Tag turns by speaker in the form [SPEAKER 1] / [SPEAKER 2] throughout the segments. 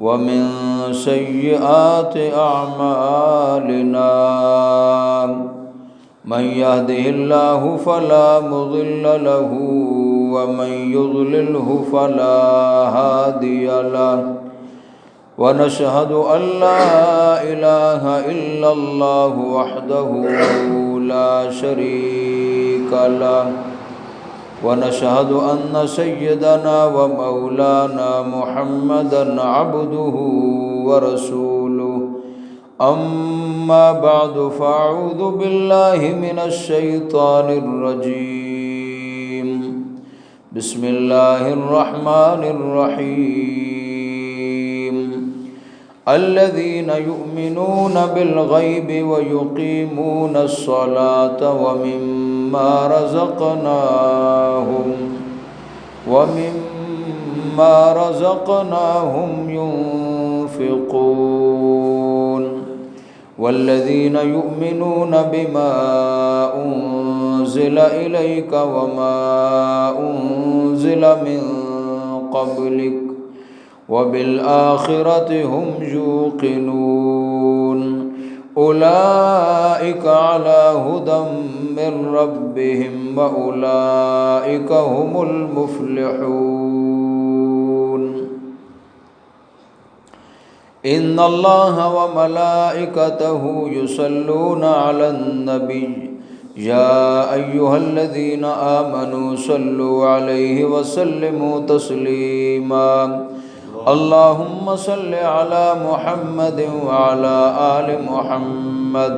[SPEAKER 1] ومن سيئات أعمالنا من يهده الله فلا مضل له ومن يضلله فلا هادي له ونشهد أن لا إله إلا الله وحده لا شريك له ونشهد أن سيدنا ومولانا محمدًا عبده ورسوله أما بعد فأعوذ بالله من الشيطان الرجيم بسم الله الرحمن الرحيم الذين يؤمنون بالغيب ويقيمون الصلاة ومما رزقناهم ينفقون والذين يؤمنون بما أنزل إليك وما أنزل من قبلك وبالآخرة هم يوقنون أولئك على هدى من ربهم وأولئك هم المفلحون إن الله وملائكته يصلون على النبي يا أيها الذين آمنوا صلوا عليه وسلموا تسليما اللهم صل على محمد وعلى آل محمد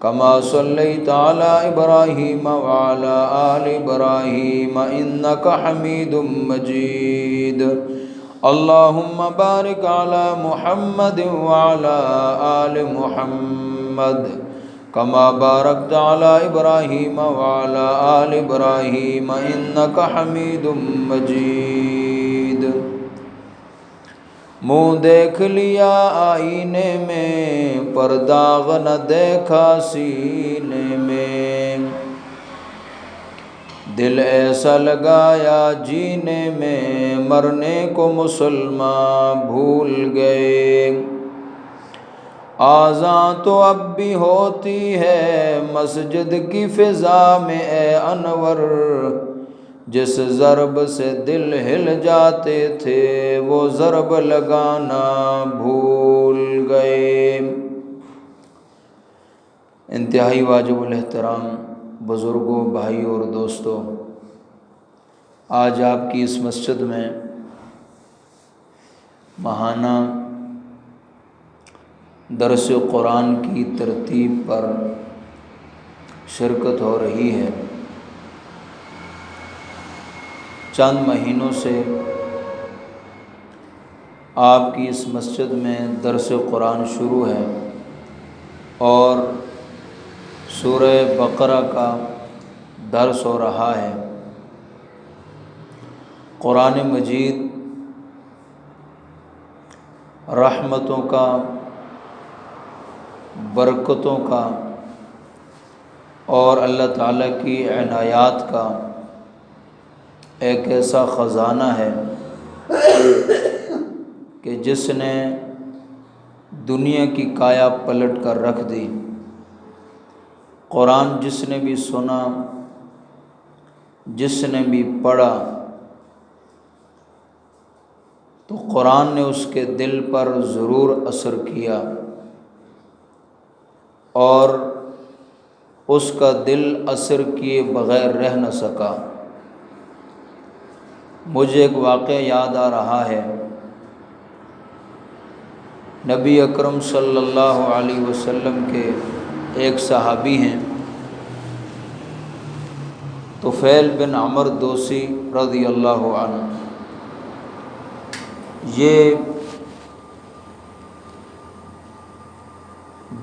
[SPEAKER 1] كما صليت على إبراهيم وعلى آل إبراهيم إنك حميد مجيد اللهم بارك على محمد وعلى آل محمد كما باركت على إبراهيم وعلى آل إبراهيم إنك حميد مجيد منہ دیکھ لیا آئینے میں پر داغ نہ دیکھا سینے میں دل ایسا لگایا جینے میں مرنے کو مسلمان بھول گئے آذان تو اب بھی ہوتی ہے مسجد کی فضا میں اے انور جس ضرب سے دل ہل جاتے تھے وہ ضرب لگانا بھول گئے۔ انتہائی واجب الاحترام بزرگوں، بھائی اور دوستوں، آج آپ کی اس مسجد میں ماہانہ درس قرآن کی ترتیب پر شرکت ہو رہی ہے۔ چند مہینوں سے آپ کی اس مسجد میں درس قرآن شروع ہے اور سورہ بقرہ کا درس ہو رہا ہے۔ قرآن مجید رحمتوں کا، برکتوں کا اور اللہ تعالیٰ کی عنایات کا ایک ایسا خزانہ ہے کہ جس نے دنیا کی کایا پلٹ کر رکھ دی۔ قرآن جس نے بھی سنا، جس نے بھی پڑھا، تو قرآن نے اس کے دل پر ضرور اثر کیا اور اس کا دل اثر کیے بغیر رہ نہ سکا۔ مجھے ایک واقعہ یاد آ رہا ہے۔ نبی اکرم صلی اللہ علیہ وسلم کے ایک صحابی ہیں طفیل بن عمرو دوسی رضی اللہ عنہ۔ یہ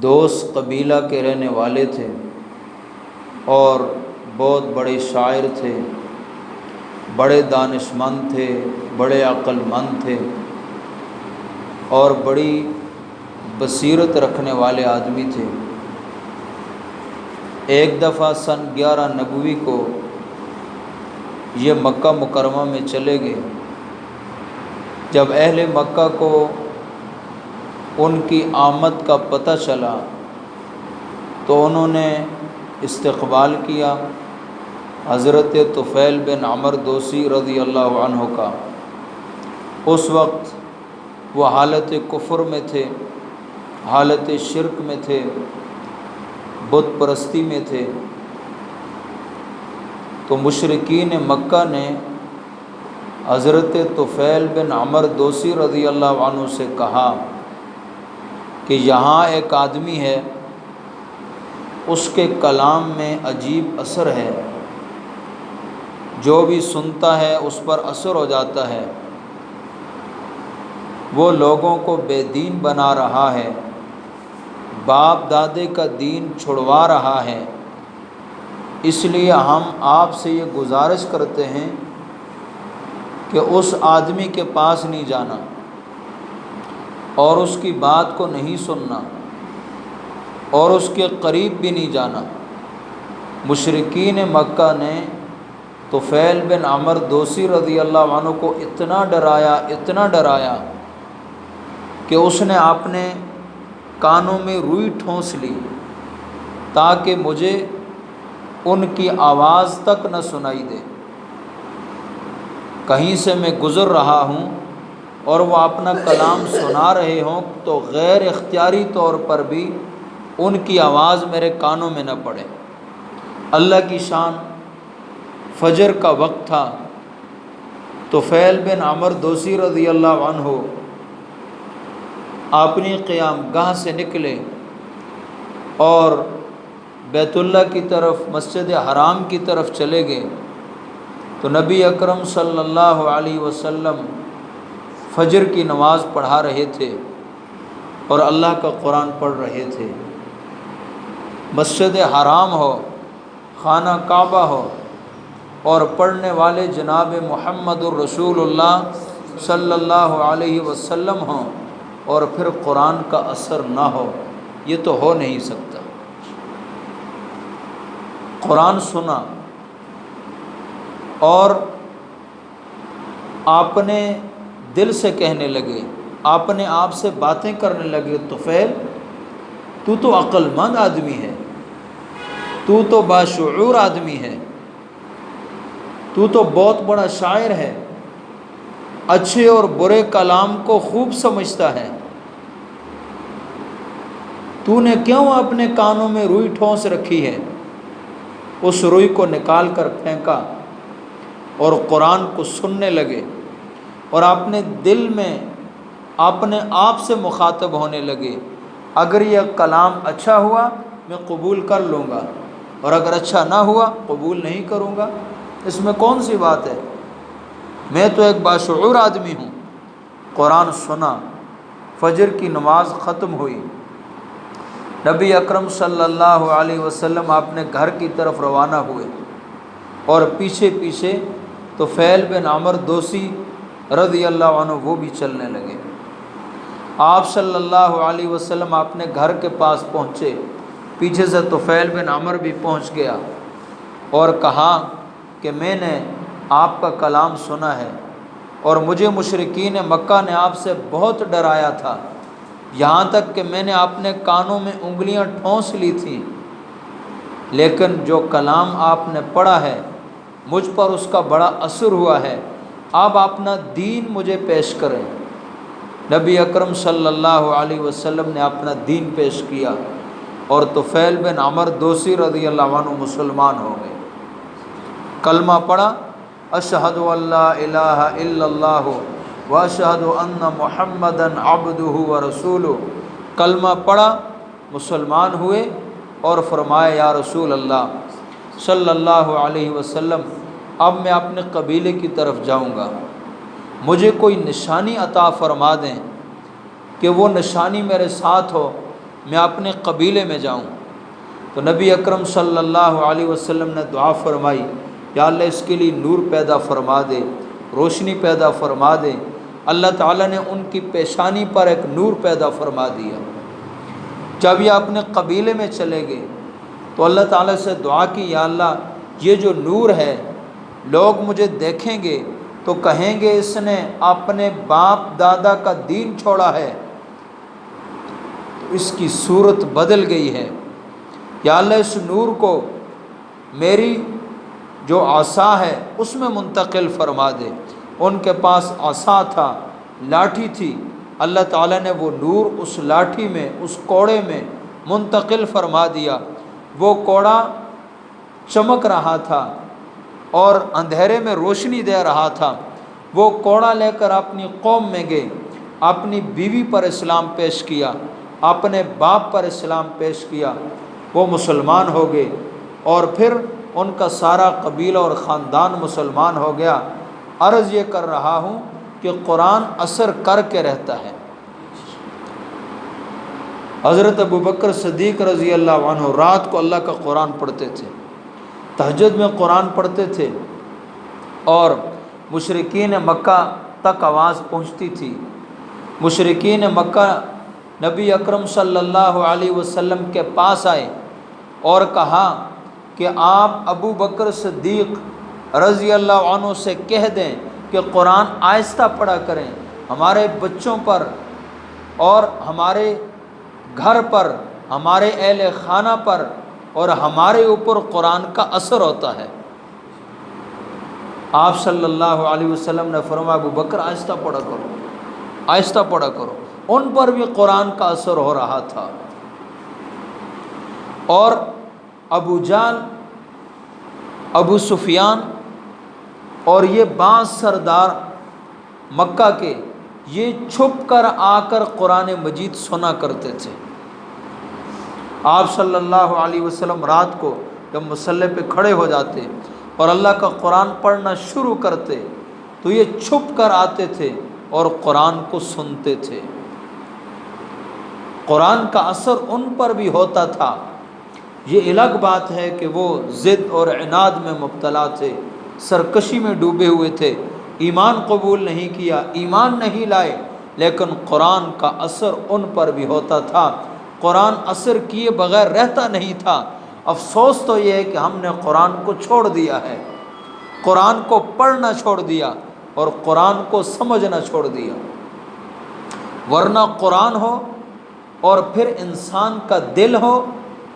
[SPEAKER 1] دوس قبیلہ کے رہنے والے تھے اور بہت بڑے شاعر تھے، بڑے دانشمند تھے، بڑے عقل مند تھے اور بڑی بصیرت رکھنے والے آدمی تھے۔ ایک دفعہ سن 11 نبوی کو یہ مکہ مکرمہ میں چلے گئے۔ جب اہل مکہ کو ان کی آمد کا پتہ چلا تو انہوں نے استقبال کیا حضرت طفیل بن عمرو دوسی رضی اللہ عنہ کا۔ اس وقت وہ حالت کفر میں تھے، حالت شرک میں تھے، بت پرستی میں تھے۔ تو مشرکین مکہ نے حضرت طفیل بن عمرو دوسی رضی اللہ عنہ سے کہا کہ یہاں ایک آدمی ہے، اس کے کلام میں عجیب اثر ہے، جو بھی سنتا ہے اس پر اثر ہو جاتا ہے، وہ لوگوں کو بے دین بنا رہا ہے، باپ دادے کا دین چھڑوا رہا ہے۔ اس لیے ہم آپ سے یہ گزارش کرتے ہیں کہ اس آدمی کے پاس نہیں جانا اور اس کی بات کو نہیں سننا اور اس کے قریب بھی نہیں جانا۔ مشرکین مکہ نے طفیل بن عمرو دوسی رضی اللہ عنہ کو اتنا ڈرایا کہ اس نے اپنے کانوں میں روئی ٹھونس لی تاکہ مجھے ان کی آواز تک نہ سنائی دے۔ کہیں سے میں گزر رہا ہوں اور وہ اپنا کلام سنا رہے ہوں تو غیر اختیاری طور پر بھی ان کی آواز میرے کانوں میں نہ پڑے۔ اللہ کی شان، فجر کا وقت تھا۔ طفیل بن عمرو دوسی رضی اللہ عنہ اپنی قیام گاہ سے نکلے اور بیت اللہ کی طرف، مسجد حرام کی طرف چلے گئے تو نبی اکرم صلی اللہ علیہ وسلم فجر کی نماز پڑھا رہے تھے اور اللہ کا قرآن پڑھ رہے تھے۔ مسجد حرام ہو، خانہ کعبہ ہو اور پڑھنے والے جناب محمد الرسول اللہ صلی اللہ علیہ وسلم ہوں اور پھر قرآن کا اثر نہ ہو، یہ تو ہو نہیں سکتا۔ قرآن سنا اور اپنے دل سے کہنے لگے، اپنے آپ سے باتیں کرنے لگے، طفیل تو عقل مند آدمی ہے، تو باشعور آدمی ہے، تو بہت بڑا شاعر ہے، اچھے اور برے کلام کو خوب سمجھتا ہے، تو نے کیوں اپنے کانوں میں روئی ٹھونس رکھی ہے؟ اس روئی کو نکال کر پھینکا اور قرآن کو سننے لگے اور اپنے دل میں اپنے آپ سے مخاطب ہونے لگے، اگر یہ کلام اچھا ہوا میں قبول کر لوں گا اور اگر اچھا نہ ہوا قبول نہیں کروں گا، اس میں کون سی بات ہے، میں تو ایک باشعور آدمی ہوں۔ قرآن سنا، فجر کی نماز ختم ہوئی، نبی اکرم صلی اللہ علیہ وسلم اپنے گھر کی طرف روانہ ہوئے اور پیچھے پیچھے طفیل بن عمرو دوسی رضی اللہ عنہ وہ بھی چلنے لگے۔ آپ صلی اللہ علیہ وسلم اپنے گھر کے پاس پہنچے، پیچھے سے طفیل بن عمرو بھی پہنچ گیا اور کہا کہ میں نے آپ کا کلام سنا ہے اور مجھے مشرکین مکہ نے آپ سے بہت ڈرایا تھا، یہاں تک کہ میں نے اپنے کانوں میں انگلیاں ٹھونس لی تھیں، لیکن جو کلام آپ نے پڑھا ہے مجھ پر اس کا بڑا اثر ہوا ہے، آپ اپنا دین مجھے پیش کریں۔ نبی اکرم صلی اللہ علیہ وسلم نے اپنا دین پیش کیا اور طفیل بن عمرو دوسی رضی اللہ عنہ مسلمان ہو گئے، کلمہ پڑھا، اشہد ان لا الہ الا اللہ واشہد ان محمدً عبدہ ورسولہ، کلمہ پڑھا، مسلمان ہوئے اور فرمایا یا رسول اللہ صلی اللہ علیہ وسلم اب میں اپنے قبیلے کی طرف جاؤں گا، مجھے کوئی نشانی عطا فرما دیں کہ وہ نشانی میرے ساتھ ہو، میں اپنے قبیلے میں جاؤں۔ تو نبی اکرم صلی اللہ علیہ وسلم نے دعا فرمائی، یا اللہ اس کے لیے نور پیدا فرما دے، روشنی پیدا فرما دے۔ اللہ تعالیٰ نے ان کی پیشانی پر ایک نور پیدا فرما دیا۔ جب یہ اپنے قبیلے میں چلے گئے تو اللہ تعالیٰ سے دعا کی، یا اللہ یہ جو نور ہے لوگ مجھے دیکھیں گے تو کہیں گے اس نے اپنے باپ دادا کا دین چھوڑا ہے، اس کی صورت بدل گئی ہے، یا اللہ اس نور کو میری جو عصا ہے اس میں منتقل فرما دے۔ ان کے پاس عصا تھا، لاٹھی تھی، اللہ تعالیٰ نے وہ نور اس لاٹھی میں، اس کوڑے میں منتقل فرما دیا۔ وہ کوڑا چمک رہا تھا اور اندھیرے میں روشنی دے رہا تھا۔ وہ کوڑا لے کر اپنی قوم میں گئے، اپنی بیوی پر اسلام پیش کیا، اپنے باپ پر اسلام پیش کیا، وہ مسلمان ہو گئے، اور پھر ان کا سارا قبیلہ اور خاندان مسلمان ہو گیا۔ عرض یہ کر رہا ہوں کہ قرآن اثر کر کے رہتا ہے۔ حضرت ابوبکر صدیق رضی اللہ عنہ رات کو اللہ کا قرآن پڑھتے تھے، تہجد میں قرآن پڑھتے تھے، اور مشرکین مکہ تک آواز پہنچتی تھی۔ مشرکین مکہ نبی اکرم صلی اللہ علیہ وسلم کے پاس آئے اور کہا کہ آپ ابو بکر صدیق رضی اللہ عنہ سے کہہ دیں کہ قرآن آہستہ پڑھا کریں، ہمارے بچوں پر اور ہمارے گھر پر، ہمارے اہل خانہ پر اور ہمارے اوپر قرآن کا اثر ہوتا ہے۔ آپ صلی اللہ علیہ وسلم نے فرمایا ابو بکر آہستہ پڑھا کرو، آہستہ پڑھا کرو۔ ان پر بھی قرآن کا اثر ہو رہا تھا۔ اور ابو جہل، ابو سفیان اور یہ بعض سردار مکہ کے، یہ چھپ کر آ کر قرآن مجید سنا کرتے تھے۔ آپ صلی اللہ علیہ وسلم رات کو جب مصلی پہ کھڑے ہو جاتے اور اللہ کا قرآن پڑھنا شروع کرتے تو یہ چھپ کر آتے تھے اور قرآن کو سنتے تھے۔ قرآن کا اثر ان پر بھی ہوتا تھا۔ یہ الگ بات ہے کہ وہ ضد اور عناد میں مبتلا تھے، سرکشی میں ڈوبے ہوئے تھے، ایمان قبول نہیں کیا، ایمان نہیں لائے، لیکن قرآن کا اثر ان پر بھی ہوتا تھا۔ قرآن اثر کیے بغیر رہتا نہیں تھا۔ افسوس تو یہ ہے کہ ہم نے قرآن کو چھوڑ دیا ہے، قرآن کو پڑھنا چھوڑ دیا اور قرآن کو سمجھنا چھوڑ دیا۔ ورنہ قرآن ہو اور پھر انسان کا دل ہو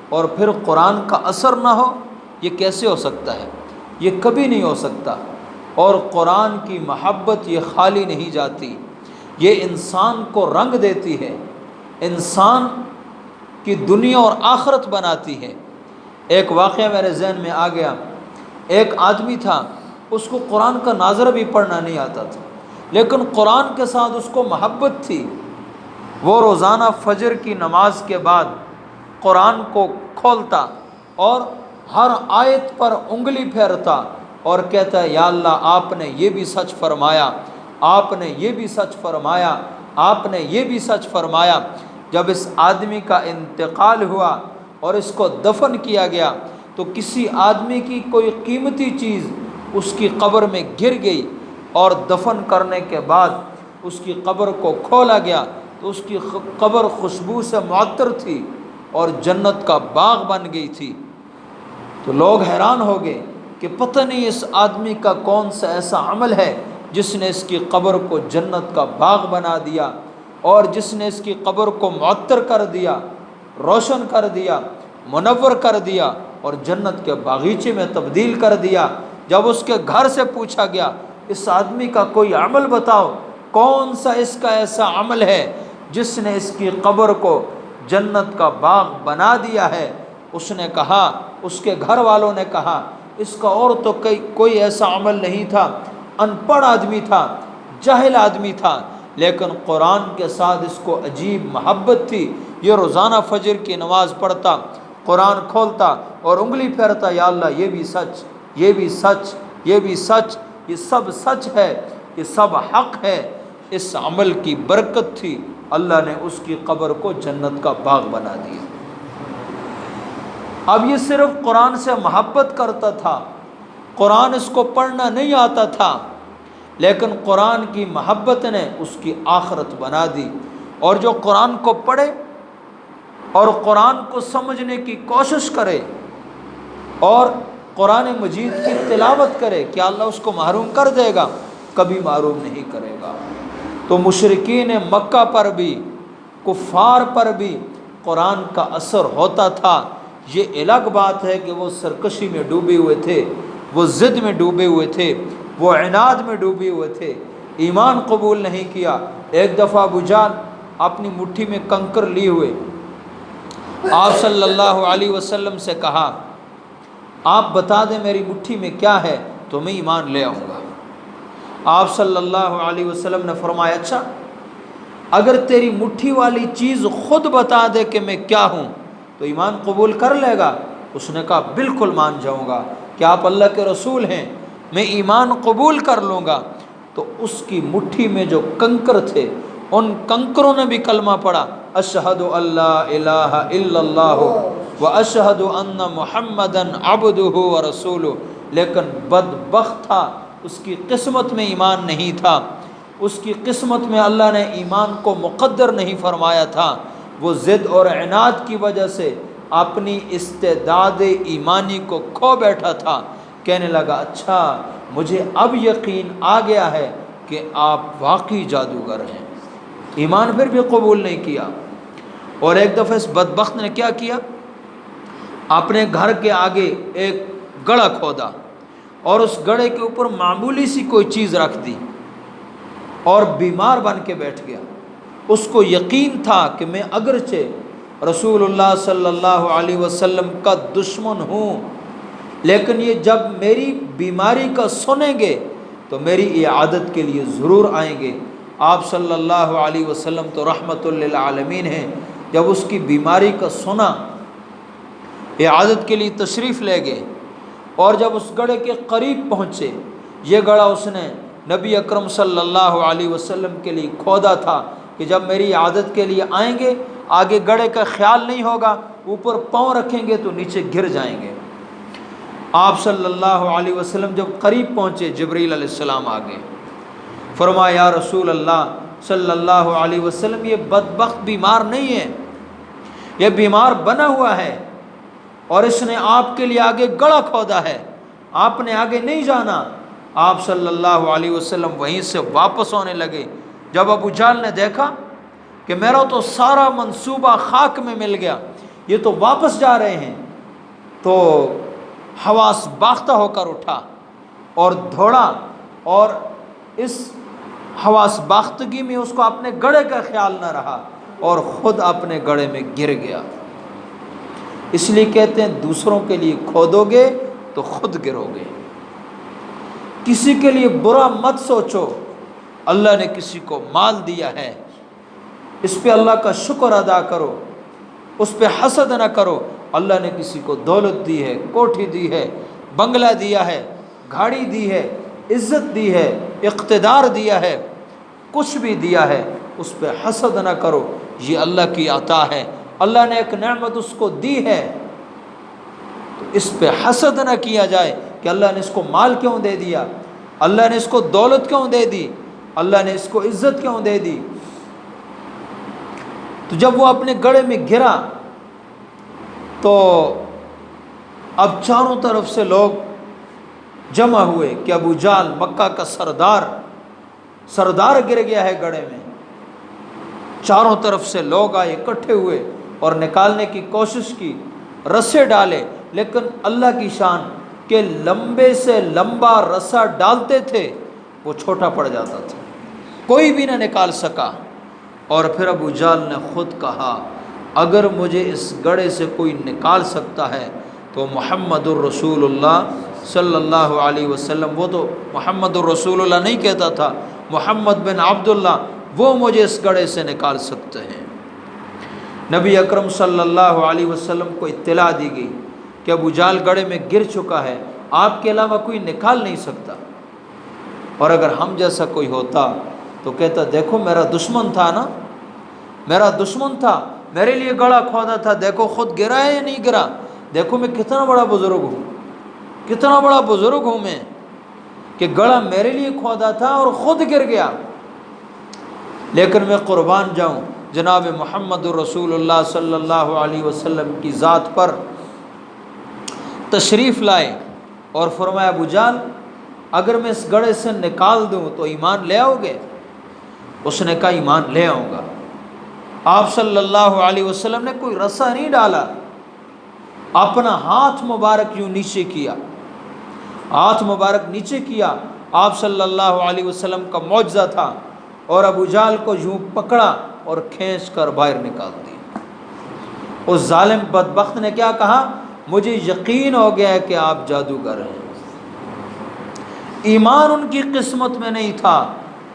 [SPEAKER 1] اور پھر قرآن کا اثر نہ ہو، یہ کیسے ہو سکتا ہے؟ یہ کبھی نہیں ہو سکتا۔ اور قرآن کی محبت یہ خالی نہیں جاتی، یہ انسان کو رنگ دیتی ہے، انسان کی دنیا اور آخرت بناتی ہے۔ ایک واقعہ میرے ذہن میں آ گیا، ایک آدمی تھا، اس کو قرآن کا ناظرہ بھی پڑھنا نہیں آتا تھا، لیکن قرآن کے ساتھ اس کو محبت تھی۔ وہ روزانہ فجر کی نماز کے بعد قرآن کو کھولتا اور ہر آیت پر انگلی پھیرتا اور کہتا ہے یا اللہ آپ نے یہ بھی سچ فرمایا، آپ نے یہ بھی سچ فرمایا، آپ نے یہ بھی سچ فرمایا۔ جب اس آدمی کا انتقال ہوا اور اس کو دفن کیا گیا تو کسی آدمی کی کوئی قیمتی چیز اس کی قبر میں گر گئی، اور دفن کرنے کے بعد اس کی قبر کو کھولا گیا تو اس کی قبر خوشبو سے معطر تھی اور جنت کا باغ بن گئی تھی۔ تو لوگ حیران ہو گئے کہ پتہ نہیں اس آدمی کا کون سا ایسا عمل ہے جس نے اس کی قبر کو جنت کا باغ بنا دیا، اور جس نے اس کی قبر کو معطر کر دیا، روشن کر دیا، منور کر دیا اور جنت کے باغیچے میں تبدیل کر دیا۔ جب اس کے گھر سے پوچھا گیا اس آدمی کا کوئی عمل بتاؤ، کون سا اس کا ایسا عمل ہے جس نے اس کی قبر کو جنت کا باغ بنا دیا ہے، اس نے کہا، اس کے گھر والوں نے کہا اس کا اور تو کوئی ایسا عمل نہیں تھا، ان پڑھ آدمی تھا، جاہل آدمی تھا، لیکن قرآن کے ساتھ اس کو عجیب محبت تھی۔ یہ روزانہ فجر کی نماز پڑھتا، قرآن کھولتا اور انگلی پھیرتا، یا اللہ یہ بھی سچ، یہ بھی سچ، یہ بھی سچ، یہ سب سچ ہے، یہ سب حق ہے۔ اس عمل کی برکت تھی، اللہ نے اس کی قبر کو جنت کا باغ بنا دیا۔ اب یہ صرف قرآن سے محبت کرتا تھا، قرآن اس کو پڑھنا نہیں آتا تھا، لیکن قرآن کی محبت نے اس کی آخرت بنا دی۔ اور جو قرآن کو پڑھے اور قرآن کو سمجھنے کی کوشش کرے اور قرآن مجید کی تلاوت کرے، کیا اللہ اس کو محروم کر دے گا؟ کبھی محروم نہیں کرے گا۔ تو مشرکین مکہ پر بھی، کفار پر بھی قرآن کا اثر ہوتا تھا، یہ الگ بات ہے کہ وہ سرکشی میں ڈوبے ہوئے تھے، وہ ضد میں ڈوبے ہوئے تھے، وہ عناد میں ڈوبے ہوئے تھے، ایمان قبول نہیں کیا۔ ایک دفعہ ابو جہل اپنی مٹھی میں کنکر لیے ہوئے آپ صلی اللہ علیہ وسلم سے کہا، آپ بتا دیں میری مٹھی میں کیا ہے تو میں ایمان لے آؤں گا۔ آپ صلی اللہ علیہ وسلم نے فرمایا، اچھا اگر تیری مٹھی والی چیز خود بتا دے کہ میں کیا ہوں تو ایمان قبول کر لے گا؟ اس نے کہا بالکل مان جاؤں گا کہ آپ اللہ کے رسول ہیں، میں ایمان قبول کر لوں گا۔ تو اس کی مٹھی میں جو کنکر تھے ان کنکروں نے بھی کلمہ پڑھا، اشہد اللہ الہ الا اللہ و اشہد ان محمدن عبدہ و رسولہ، لیکن بدبخت تھا، اس کی قسمت میں ایمان نہیں تھا، اس کی قسمت میں اللہ نے ایمان کو مقدر نہیں فرمایا تھا۔ وہ ضد اور عناد کی وجہ سے اپنی استعداد ایمانی کو کھو بیٹھا تھا۔ کہنے لگا اچھا مجھے اب یقین آ گیا ہے کہ آپ واقعی جادوگر ہیں، ایمان پھر بھی قبول نہیں کیا۔ اور ایک دفعہ اس بدبخت نے کیا کیا، اپنے گھر کے آگے ایک گڑھا کھودا اور اس گڑھے کے اوپر معمولی سی کوئی چیز رکھ دی اور بیمار بن کے بیٹھ گیا۔ اس کو یقین تھا کہ میں اگرچہ رسول اللہ صلی اللہ علیہ وسلم کا دشمن ہوں، لیکن یہ جب میری بیماری کا سنیں گے تو میری اعادت کے لیے ضرور آئیں گے۔ آپ صلی اللہ علیہ وسلم تو رحمت للعالمین ہیں، جب اس کی بیماری کا سنا اعادت کے لیے تشریف لے گئے، اور جب اس گڑھے کے قریب پہنچے، یہ گڑھا اس نے نبی اکرم صلی اللہ علیہ وسلم کے لیے کھودا تھا کہ جب میری عادت کے لیے آئیں گے آگے گڑھے کا خیال نہیں ہوگا، اوپر پاؤں رکھیں گے تو نیچے گر جائیں گے۔ آپ صلی اللہ علیہ وسلم جب قریب پہنچے جبریل علیہ السلام آگے، فرمایا یا رسول اللہ صلی اللہ علیہ وسلم یہ بدبخت بیمار نہیں ہے، یہ بیمار بنا ہوا ہے اور اس نے آپ کے لیے آگے گڑھا کھودا ہے، آپ نے آگے نہیں جانا۔ آپ صلی اللہ علیہ وسلم وہیں سے واپس ہونے لگے۔ جب ابو جہل نے دیکھا کہ میرا تو سارا منصوبہ خاک میں مل گیا، یہ تو واپس جا رہے ہیں، تو حواس باختہ ہو کر اٹھا اور دوڑا، اور اس حواس باختگی میں اس کو اپنے گڑھے کا خیال نہ رہا اور خود اپنے گڑھے میں گر گیا۔ اس لیے کہتے ہیں دوسروں کے لیے کھودو گے تو خود گرو گے۔ کسی کے لیے برا مت سوچو، اللہ نے کسی کو مال دیا ہے، اس پہ اللہ کا شکر ادا کرو، اس پہ حسد نہ کرو۔ اللہ نے کسی کو دولت دی ہے، کوٹھی دی ہے، بنگلہ دیا ہے، گاڑی دی ہے، عزت دی ہے، اقتدار دیا ہے، کچھ بھی دیا ہے، اس پہ حسد نہ کرو، یہ اللہ کی عطا ہے۔ اللہ نے ایک نعمت اس کو دی ہے تو اس پہ حسد نہ کیا جائے کہ اللہ نے اس کو مال کیوں دے دیا، اللہ نے اس کو دولت کیوں دے دی، اللہ نے اس کو عزت کیوں دے دی۔ تو جب وہ اپنے گڑھے میں گرا تو اب چاروں طرف سے لوگ جمع ہوئے کہ ابو جہل مکہ کا سردار گر گیا ہے گڑھے میں۔ چاروں طرف سے لوگ آئے، اکٹھے ہوئے اور نکالنے کی کوشش کی، رسے ڈالے، لیکن اللہ کی شان کہ لمبے سے لمبا رسا ڈالتے تھے وہ چھوٹا پڑ جاتا تھا، کوئی بھی نہ نکال سکا۔ اور پھر ابو جہل نے خود کہا اگر مجھے اس گڑھے سے کوئی نکال سکتا ہے تو محمد الرسول اللہ صلی اللہ علیہ وسلم، وہ تو محمد الرسول اللہ نہیں کہتا تھا، محمد بن عبداللہ، وہ مجھے اس گڑھے سے نکال سکتے ہیں۔ نبی اکرم صلی اللہ علیہ وسلم کو اطلاع دی گئی کہ ابو جہل گڑھے میں گر چکا ہے، آپ کے علاوہ کوئی نکال نہیں سکتا۔ اور اگر ہم جیسا کوئی ہوتا تو کہتا دیکھو میرا دشمن تھا نا، میرا دشمن تھا، میرے لیے گڑھا کھودا تھا، دیکھو خود گرا ہے یا نہیں گرا، دیکھو میں کتنا بڑا بزرگ ہوں، کتنا بڑا بزرگ ہوں میں کہ گڑھا میرے لیے کھودا تھا اور خود گر گیا۔ لیکن میں قربان جاؤں جناب محمد الرسول اللہ صلی اللہ علیہ وسلم کی ذات پر۔ تشریف لائے اور فرمایا ابو جہل اگر میں اس گڑھے سے نکال دوں تو ایمان لے آؤ گے؟ اس نے کہا ایمان لے آؤں گا۔ آپ صلی اللہ علیہ وسلم نے کوئی رسا نہیں ڈالا، اپنا ہاتھ مبارک یوں نیچے کیا، ہاتھ مبارک نیچے کیا، آپ صلی اللہ علیہ وسلم کا معجزہ تھا، اور ابو جہل کو یوں پکڑا اور کھینچ کر باہر نکال دیا۔ اس ظالم بدبخت نے کیا کہا؟ مجھے یقین ہو گیا ہے کہ آپ جادوگر ہیں۔ ایمان ان کی قسمت میں نہیں تھا،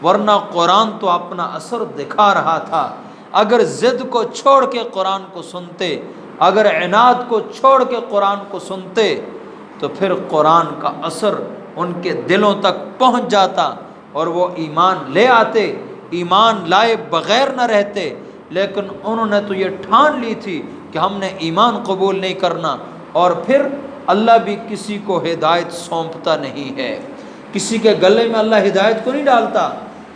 [SPEAKER 1] ورنہ قرآن تو اپنا اثر دکھا رہا تھا۔ اگر ضد کو چھوڑ کے قرآن کو سنتے، اگر عناد کو چھوڑ کے قرآن کو سنتے، تو پھر قرآن کا اثر ان کے دلوں تک پہنچ جاتا اور وہ ایمان لے آتے، ایمان لائے بغیر نہ رہتے۔ لیکن انہوں نے تو یہ ٹھان لی تھی کہ ہم نے ایمان قبول نہیں کرنا، اور پھر اللہ بھی کسی کو ہدایت سونپتا نہیں ہے، کسی کے گلے میں اللہ ہدایت کو نہیں ڈالتا۔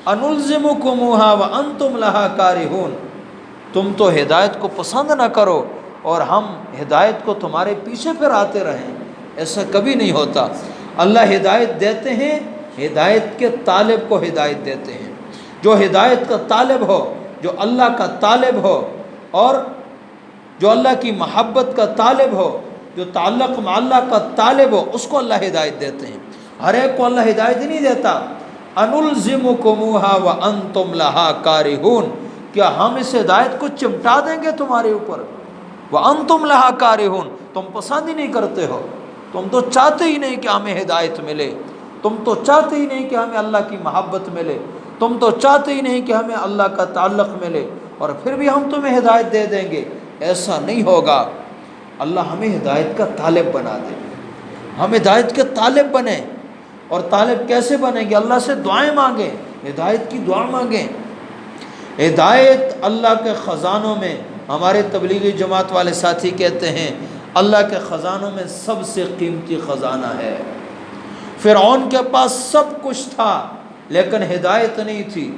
[SPEAKER 1] انلزمکموہا وانتم لہا کارہون، تم تو ہدایت کو پسند نہ کرو اور ہم ہدایت کو تمہارے پیچھے پھر آتے رہیں، ایسا کبھی نہیں ہوتا۔ اللہ ہدایت دیتے ہیں، ہدایت کے طالب کو ہدایت دیتے ہیں۔ جو ہدایت کا طالب ہو، جو اللہ کا طالب ہو، اور جو اللہ کی محبت کا طالب ہو، جو تعلق مع اللہ کا طالب ہو، اس کو اللہ ہدایت دیتے ہیں۔ ہر ایک کو اللہ ہدایت ہی نہیں دیتا۔ انلزمکموہا وانتم لہا کارہون، کیا ہم اس ہدایت کو چمٹا دیں گے تمہارے اوپر؟ وانتم لہا کارہون، تم پسند ہی نہیں کرتے ہو، تم تو چاہتے ہی نہیں کہ ہمیں ہدایت ملے، تم تو چاہتے ہی نہیں کہ ہمیں اللہ کی محبت ملے، تم تو چاہتے ہی نہیں کہ ہمیں اللہ کا تعلق ملے، اور پھر بھی ہم تمہیں ہدایت دے دیں گے۔ ایسا نہیں ہوگا۔ اللہ ہمیں ہدایت کا طالب بنا دے، ہم ہدایت کے طالب بنیں۔ اور طالب کیسے بنیں گے؟ اللہ سے دعائیں مانگیں، ہدایت کی دعا مانگیں۔ ہدایت اللہ کے خزانوں میں، ہمارے تبلیغی جماعت والے ساتھی کہتے ہیں اللہ کے خزانوں میں سب سے قیمتی خزانہ ہے۔ فرعون کے پاس سب کچھ تھا لیکن ہدایت نہیں تھی۔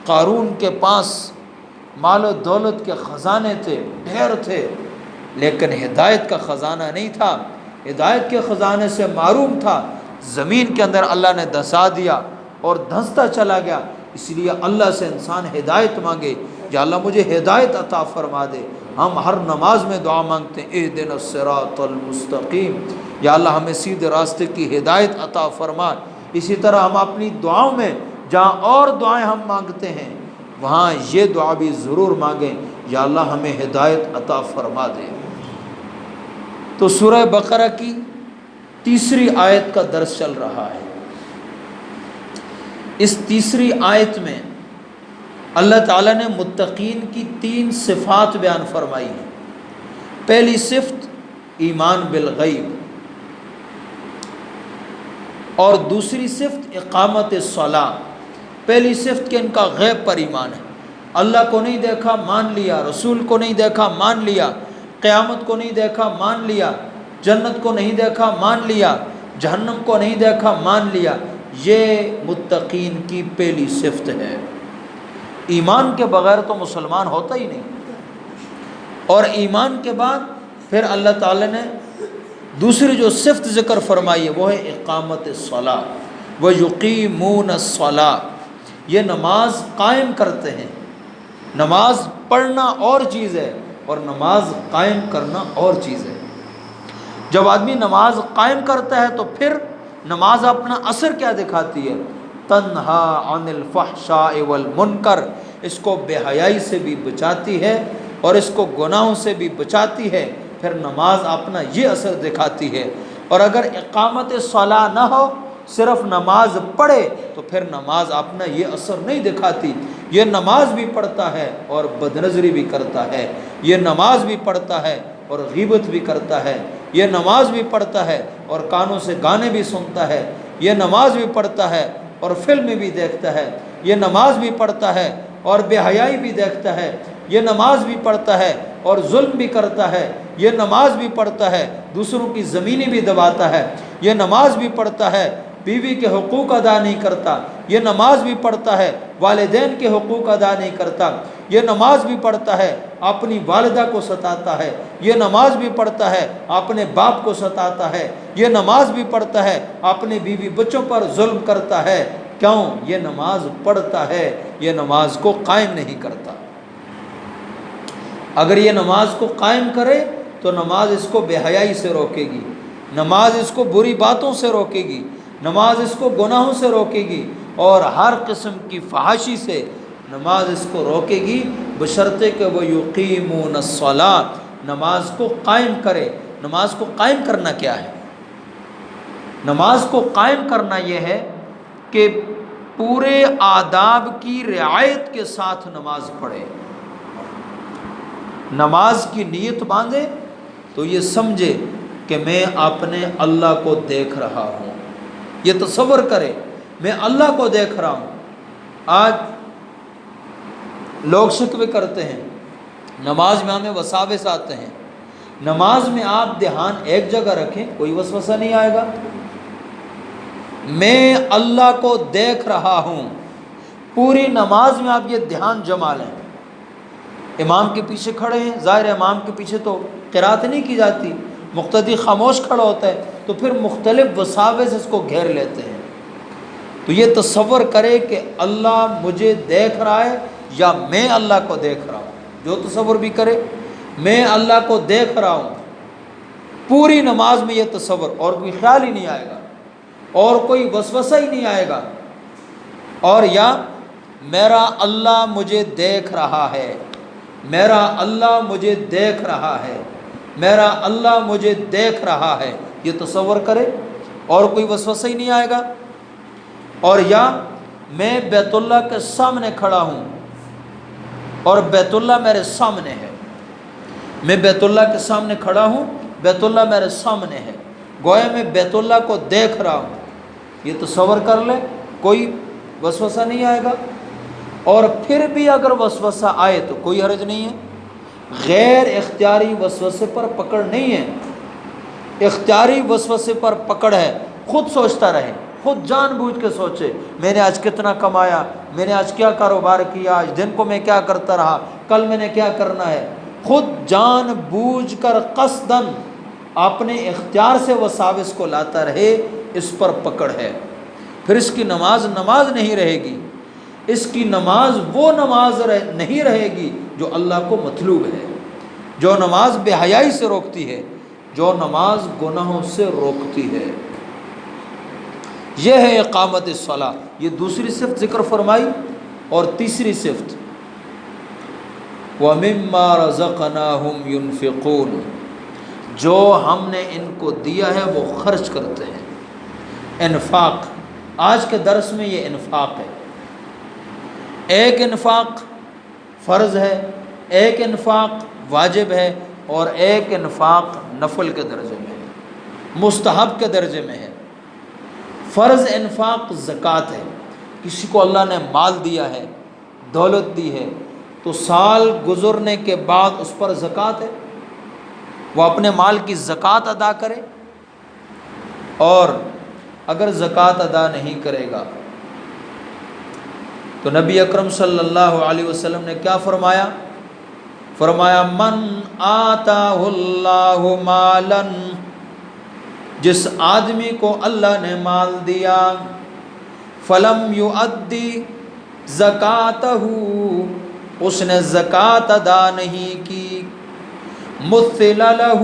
[SPEAKER 1] قارون کے پاس مال و دولت کے خزانے تھے، ڈھیر تھے، لیکن ہدایت کا خزانہ نہیں تھا، ہدایت کے خزانے سے معروم تھا۔ زمین کے اندر اللہ نے دھسا دیا اور دھستا چلا گیا۔ اس لیے اللہ سے انسان ہدایت مانگے، یا اللہ مجھے ہدایت عطا فرما دے۔ ہم ہر نماز میں دعا مانگتے ہیں اہدنا الصراط المستقیم، یا اللہ ہمیں سیدھے راستے کی ہدایت عطا فرما۔ اسی طرح ہم اپنی دعاؤں میں جہاں اور دعائیں ہم مانگتے ہیں، وہاں یہ دعا بھی ضرور مانگیں، یا اللہ ہمیں ہدایت عطا فرما دے۔ تو سورہ بقرہ کی تیسری آیت کا درس چل رہا ہے۔ اس تیسری آیت میں اللہ تعالیٰ نے متقین کی 3 صفات بیان فرمائی ہیں۔ پہلی صفت ایمان بالغیب، اور دوسری صفت اقامت الصلاۃ۔ پہلی صفت کہ ان کا غیب پر ایمان ہے، اللہ کو نہیں دیکھا مان لیا، رسول کو نہیں دیکھا مان لیا، قیامت کو نہیں دیکھا مان لیا، جنت کو نہیں دیکھا مان لیا، جہنم کو نہیں دیکھا مان لیا۔ یہ متقین کی پہلی صفت ہے۔ ایمان کے بغیر تو مسلمان ہوتا ہی نہیں۔ اور ایمان کے بعد پھر اللہ تعالی نے دوسری جو صفت ذکر فرمائی ہے وہ ہے اقامت الصلاۃ ویقیمون الصلاۃ، یہ نماز قائم کرتے ہیں۔ نماز پڑھنا اور چیز ہے اور نماز قائم کرنا اور چیز ہے۔ جب آدمی نماز قائم کرتا ہے تو پھر نماز اپنا اثر کیا دکھاتی ہے؟ تنہا عن الفحشاء والمنکر، اس کو بے حیائی سے بھی بچاتی ہے اور اس کو گناہوں سے بھی بچاتی ہے۔ پھر نماز اپنا یہ اثر دکھاتی ہے۔ اور اگر اقامت صلاح نہ ہو، صرف نماز پڑھے، تو پھر نماز اپنا یہ اثر نہیں دکھاتی۔ یہ نماز بھی پڑھتا ہے اور بدنظری بھی کرتا ہے، یہ نماز بھی پڑھتا ہے اور غیبت بھی کرتا ہے، یہ نماز بھی پڑھتا ہے اور کانوں سے گانے بھی سنتا ہے، یہ نماز بھی پڑھتا ہے اور فلم بھی دیکھتا ہے، یہ نماز بھی پڑھتا ہے اور بے حیائی بھی دیکھتا ہے، یہ نماز بھی پڑھتا ہے اور ظلم بھی کرتا ہے، یہ نماز بھی پڑھتا ہے دوسروں کی زمینیں بھی دباتا ہے، یہ نماز بھی پڑھتا ہے بیوی کے حقوق ادا نہیں کرتا، یہ نماز بھی پڑھتا ہے والدین کے حقوق ادا نہیں کرتا، یہ نماز بھی پڑھتا ہے اپنی والدہ کو ستاتا ہے، یہ نماز بھی پڑھتا ہے اپنے باپ کو ستاتا ہے، یہ نماز بھی پڑھتا ہے اپنے بیوی بچوں پر ظلم کرتا ہے۔ کیوں؟ یہ نماز پڑھتا ہے، یہ نماز کو قائم نہیں کرتا۔ اگر یہ نماز کو قائم کرے تو نماز اس کو بے حیائی سے روکے گی، نماز اس کو بری باتوں سے روکے گی، نماز اس کو گناہوں سے روکے گی، اور ہر قسم کی فحاشی سے نماز اس کو روکے گی، بشرطے کہ وہ یقیمون الصلاۃ، نماز کو قائم کرے۔ نماز کو قائم کرنا کیا ہے؟ نماز کو قائم کرنا یہ ہے کہ پورے آداب کی رعایت کے ساتھ نماز پڑھے، نماز کی نیت باندھے تو یہ سمجھے کہ میں اپنے اللہ کو دیکھ رہا ہوں، یہ تصور کرے میں اللہ کو دیکھ رہا ہوں۔ آج لوگ شکوے کرتے ہیں نماز میں ہمیں وساوس آتے ہیں۔ نماز میں آپ دھیان ایک جگہ رکھیں، کوئی وسوسہ نہیں آئے گا۔ میں اللہ کو دیکھ رہا ہوں، پوری نماز میں آپ یہ دھیان جما لیں۔ امام کے پیچھے کھڑے ہیں، ظاہر ہے امام کے پیچھے تو قرات نہیں کی جاتی، مقتدی خاموش کھڑا ہوتا ہے، تو پھر مختلف وساوس اس کو گھیر لیتے ہیں۔ تو یہ تصور کرے کہ اللہ مجھے دیکھ رہا ہے یا میں اللہ کو دیکھ رہا ہوں، جو تصور بھی کرے میں اللہ کو دیکھ رہا ہوں، پوری نماز میں یہ تصور، اور کوئی خیال ہی نہیں آئے گا اور کوئی وسوسہ ہی نہیں آئے گا، اور یا میرا اللہ مجھے دیکھ رہا ہے، میرا اللہ مجھے دیکھ رہا ہے، میرا اللہ مجھے دیکھ رہا ہے، یہ تصور کرے اور کوئی وسوسہ ہی نہیں آئے گا۔ اور یا میں بیت اللہ کے سامنے کھڑا ہوں اور بیت اللہ میرے سامنے ہے، میں بیت اللہ کے سامنے کھڑا ہوں، بیت اللہ میرے سامنے ہے، گویا میں بیت اللہ کو دیکھ رہا ہوں، یہ تصور کر لے، کوئی وسوسہ نہیں آئے گا۔ اور پھر بھی اگر وسوسہ آئے تو کوئی حرج نہیں ہے، غیر اختیاری وسوسے پر پکڑ نہیں ہے، اختیاری وسوسے پر پکڑ ہے۔ خود سوچتا رہے، خود جان بوجھ کے سوچے میں نے آج کتنا کمایا، میں نے آج کیا کاروبار کیا، آج دن کو میں کیا کرتا رہا، کل میں نے کیا کرنا ہے، خود جان بوجھ کر قصداً اپنے اختیار سے وساوس کو لاتا رہے، اس پر پکڑ ہے، پھر اس کی نماز نماز نہیں رہے گی، اس کی نماز وہ نماز نہیں رہے گی جو اللہ کو مطلوب ہے، جو نماز بے حیائی سے روکتی ہے، جو نماز گناہوں سے روکتی ہے۔ یہ ہے اقامت الصلاۃ۔ یہ دوسری صفت ذکر فرمائی، اور تیسری صفت وَمِمَّا رَزَقْنَاهُمْ يُنْفِقُونَ، جو ہم نے ان کو دیا ہے وہ خرچ کرتے ہیں۔ انفاق، آج کے درس میں یہ انفاق ہے۔ ایک انفاق فرض ہے، ایک انفاق واجب ہے، اور ایک انفاق نفل کے درجے میں ہے، مستحب کے درجے میں ہے۔ فرض انفاق زکوٰۃ ہے، کسی کو اللہ نے مال دیا ہے، دولت دی ہے، تو سال گزرنے کے بعد اس پر زکوٰۃ ہے، وہ اپنے مال کی زکوٰۃ ادا کرے، اور اگر زکوٰۃ ادا نہیں کرے گا تو نبی اکرم صلی اللہ علیہ وسلم نے کیا فرمایا؟ فرمایا من آتاہ اللہ مالا، جس آدمی کو اللہ نے مال دیا، فلم یؤدی زکاتہ، اس نے زکوٰۃ ادا نہیں کی، مثل لہ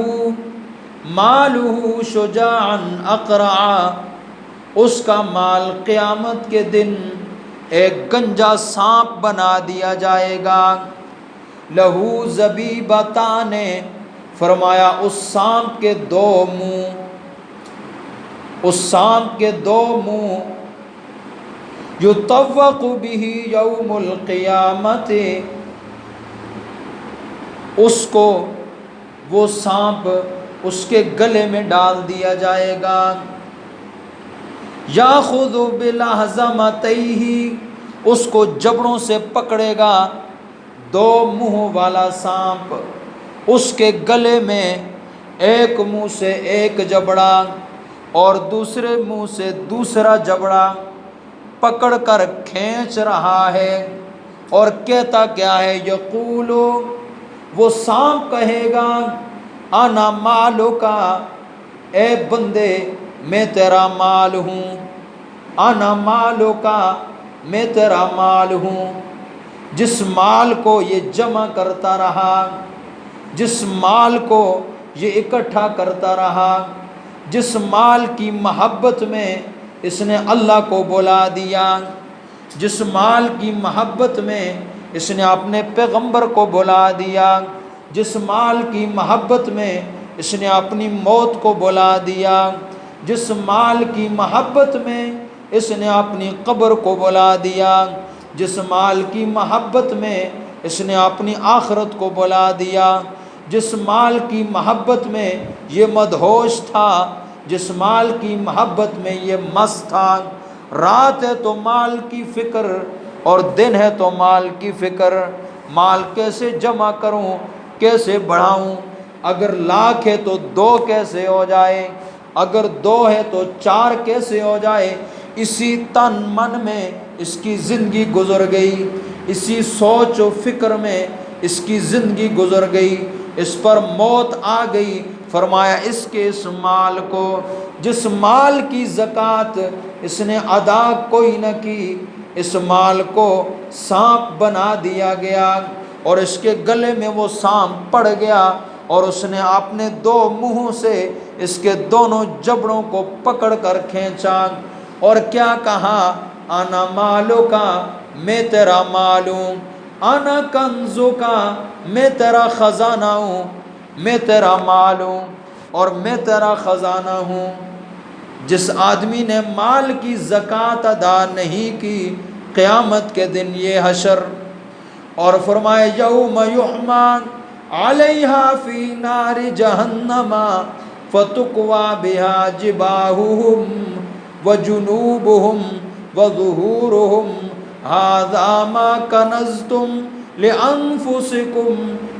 [SPEAKER 1] مالہ شجاعا اقرعا، اس کا مال قیامت کے دن ایک گنجا سانپ بنا دیا جائے گا، لہو زبیبتان، فرمایا اس سانپ کے دو منہ، اس سانپ کے دو منہ، یطوق بہ یوم القیامت، اس کو وہ سانپ اس کے گلے میں ڈال دیا جائے گا، یاخذ بلہزمتیہ، اس کو جبڑوں سے پکڑے گا، دو منہ والا سانپ، اس کے گلے میں ایک منہ سے ایک جبڑا اور دوسرے منہ سے دوسرا جبڑا پکڑ کر کھینچ رہا ہے، اور کہتا کیا ہے؟ یقول، وہ سانپ کہے گا انا مالک، اے بندے میں تیرا مال ہوں، انا مالک، میں تیرا مال ہوں، جس مال کو یہ جمع کرتا رہا، جس مال کو یہ اکٹھا کرتا رہا، جس مال کی محبت میں اس نے اللہ کو بلا دیا، جس مال کی محبت میں اس نے اپنے پیغمبر کو بلا دیا، جس مال کی محبت میں اس نے اپنی موت کو بلا دیا، جس مال کی محبت میں اس نے اپنی قبر کو بلا دیا، جس مال کی محبت میں اس نے اپنی آخرت کو بلا دیا، جس مال کی محبت میں یہ مدہوش تھا، جس مال کی محبت میں یہ مست تھا، رات ہے تو مال کی فکر اور دن ہے تو مال کی فکر، مال کیسے جمع کروں، کیسے بڑھاؤں، اگر 1,00,000 ہے تو 2 کیسے ہو جائے، اگر 2 ہے تو 4 کیسے ہو جائے، اسی تن من میں اس کی زندگی گزر گئی، اسی سوچ و فکر میں اس کی زندگی گزر گئی، اس پر موت آ گئی۔ فرمایا اس کے اس مال کو، جس مال کی زکوٰۃ اس نے ادا کوئی نہ کی، اس مال کو سانپ بنا دیا گیا اور اس کے گلے میں وہ سانپ پڑ گیا اور اس نے اپنے 2 منہوں سے اس کے دونوں جبڑوں کو پکڑ کر کھینچا اور کیا کہا، انا مالو کا، میں تیرا مال ہوں، انا کنزو کا، میں تیرا خزانہ ہوں، میں تیرا مال ہوں اور میں تیرا خزانہ ہوں۔ جس آدمی نے مال کی زکوٰۃ ادا نہیں کی، قیامت کے دن یہ حشر، اور فرمایا یوم یحمى علیہا فی نار جہنم فتکوی بہا جباہہم وجنوبہم وظہورہم ھذا ما کنزتم لانفسکم